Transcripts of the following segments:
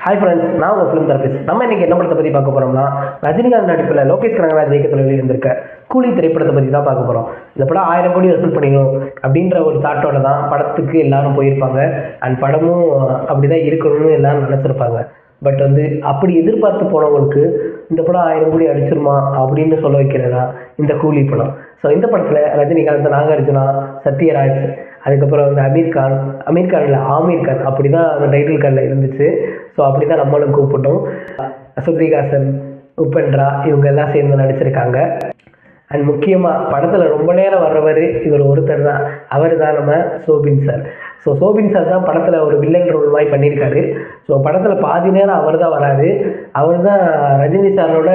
Hi friends, நான் உங்கள் film therapist. நம்ம இன்றைக்கி என்ன படத்தை பற்றி பார்க்க போகிறோம்னா, ரஜினிகாந்த் நடிப்பில் லோகேஷ் கனகராஜ் இயக்கத்தில் வெளியிருந்திருக்க கூலி திரைப்படத்தை பற்றி தான் பார்க்க போகிறோம். இந்த படம் 1000 கோடி வசூல் பண்ணிடும் அப்படின்ற ஒரு தாட்டோட தான் படத்துக்கு எல்லாரும் போயிருப்பாங்க. அண்ட் படமும் அப்படி தான் இருக்கணும்னு எல்லாரும் நினச்சிருப்பாங்க. பட் அப்படி எதிர்பார்த்து போனவங்களுக்கு இந்த படம் 1000 கோடி அடிச்சிருமா அப்படின்னு சொல்ல வைக்கிறதா இந்த கூலி படம். ஸோ இந்த படத்தில் ரஜினிகாந்த், நாகார்ஜுனா, சத்யராஜ், அதுக்கப்புறம் அமீர் கான் அப்படி தான் அந்த டைட்டில் கார்டில் இருந்துச்சு. ஸோ அப்படி தான் நம்மளும் கூப்பிட்டோம். ஸ்ருதிஹாசன், உபேந்திரா இவங்க எல்லாம் சேர்ந்து நடிச்சிருக்காங்க. அண்ட் முக்கியமாக படத்தில் ரொம்ப நேரம் வர்றவர் இவர் ஒருத்தர் தான். அவர் தான் நம்ம Soubin sir. So Soubin sir தான் படத்தில் ஒரு வில்லன் ரோல் மாதிரி பண்ணியிருக்காரு. ஸோ படத்தில் பாதி நேரம் அவர் தான் வராது. அவர் தான் ரஜினி சாரோட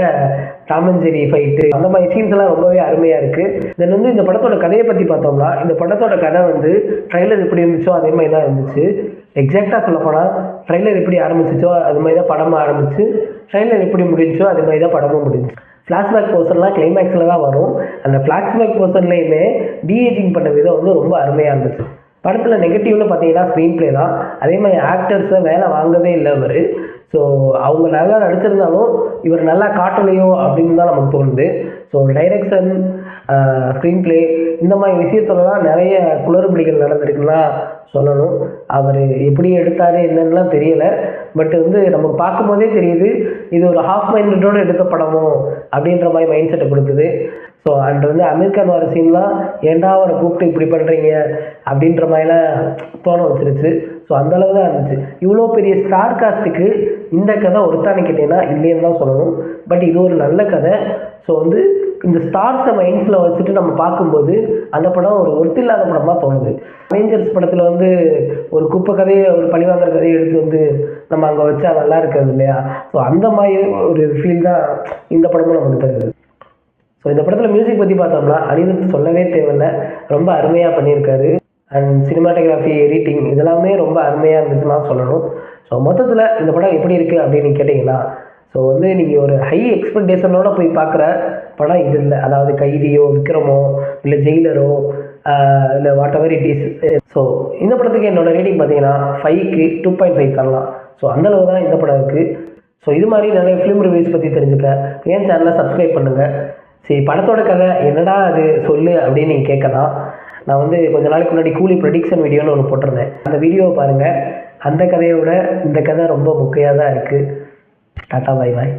டாம் அண்ட் ஜெர்ரி ஃபைட்டு, அந்த மாதிரி சீன்ஸ் எல்லாம் ரொம்பவே அருமையாக இருக்குது. தென் இந்த படத்தோட கதையை பற்றி பார்த்தோம்னா, இந்த படத்தோட கதை ட்ரைலர் எப்படி இருந்துச்சோ அதே மாதிரி தான் இருந்துச்சு. எக்ஸாக்டாக சொல்லப்போனால் ட்ரைலர் எப்படி ஆரம்பிச்சிச்சோ அது மாதிரி தான் படமும் ஆரம்பிச்சு, ட்ரைலர் எப்படி முடிஞ்சோ அது மாதிரி தான் படமும் முடிஞ்சு. ஃப்ளாஷ்பேக் போர்ஷன்லாம் கிளைமேக்ஸில் தான் வரும். அந்த ஃப்ளாஷ்பேக் போர்ஷன்லேயுமே டிஏஜிங் பண்ண விதம் ரொம்ப அருமையாக இருந்துச்சு. படத்தில் நெகட்டிவ்னு பார்த்தீங்கன்னா ஸ்க்ரீன் ப்ளே தான். அதே மாதிரி ஆக்டர்ஸை வேலை வாங்கவே இல்லை அவர். ஸோ அவங்க நல்லா நடிச்சிருந்தாலும் இவர் நல்லா காட்டலையோ அப்படின்னு தான் நமக்கு தோணுது. ஸோ டைரக்ஷன், ஸ்க்ரீன் ப்ளே இந்த மாதிரி விஷயத்துலலாம் நிறைய குளறுபடிகள் நடந்திருக்குன்னா சொல்லணும். அவர் எப்படி எடுத்தார் என்னன்னுலாம் தெரியலை. பட் நமக்கு பார்க்கும்போதே தெரியுது இது ஒரு ஹாஃப் மைண்டடோடு எடுத்த படமோ அப்படின்ற மாதிரி மைண்ட் செட்டை கொடுக்குது. ஸோ அண்ட் அமீர் கான் வர சீன்லாம் ஏன்டா அவரை கூப்பிட்டு இப்படி பண்ணுறீங்க அப்படின்ற மாதிரிலாம் தோண வச்சிருச்சு. ஸோ அந்தளவு தான் இருந்துச்சு. இவ்வளோ பெரிய ஸ்டார் காஸ்ட்டுக்கு இந்த கதை ஒருத்தானு கேட்டீங்கன்னா இல்லைன்னு தான் சொல்லணும். பட் இது ஒரு நல்ல கதை. ஸோ இந்த ஸ்டார்ஸை மைண்ட்ஸில் வச்சுட்டு நம்ம பார்க்கும்போது அந்த படம் ஒரு ஒருத்தில்லாத படமாக தோணுது. அவெஞ்சர்ஸ் படத்தில் ஒரு குப்பை கதையை, ஒரு பழிவாங்கிற கதையை எடுத்து நம்ம அங்கே வச்சா நல்லா இருக்காது இல்லையா? ஸோ அந்த மாதிரி ஒரு ஃபீல் தான் இந்த படமும் நமக்கு தருது. ஸோ இந்த படத்தில் மியூசிக் பற்றி பார்த்தோம்னா அனிருத் சொல்லவே தேவையில்லை, ரொம்ப அருமையாக பண்ணியிருக்காரு. அண்ட் சினிமாட்டோகிராஃபி, எடிட்டிங் இதெல்லாமே ரொம்ப அருமையாக இருந்துச்சுன்னா சொல்லணும். ஸோ மொத்தத்தில் இந்த படம் எப்படி இருக்குது அப்படின்னு கேட்டிங்கன்னா, ஸோ நீங்கள் ஒரு ஹை எக்ஸ்பெக்டேஷனோட போய் பார்க்குற படம் இது இல்லை. அதாவது கைதியோ, விக்ரமோ, இல்லை ஜெயிலரோ, இல்லை what ever it is. So இந்த படத்துக்கு என்னோட ரேட்டிங் பார்த்தீங்கன்னா 5க்கு 2.5 தரலாம். ஸோ அந்தளவு தான் இந்த படம் இருக்குது. ஸோ இது மாதிரி நிறைய ஃபிலிம் ரிவ்யூஸ் பற்றி தெரிஞ்சுக்க என் சேனலை சப்ஸ்கிரைப் பண்ணுங்கள். சரி, படத்தோட கதை என்னடா அது சொல்லு அப்படின்னு நீங்கள் கேட்கலாம். நான் கொஞ்ச நாளைக்கு முன்னாடி கூலி ப்ரெடிக்ஷன் வீடியோன்னு ஒன்று போட்டிருந்தேன். அந்த வீடியோவை பாருங்கள். அந்த கதையோட இந்த கதை ரொம்ப முக்கியமாக தான் இருக்குது. டாட்டா, பாய் பாய்.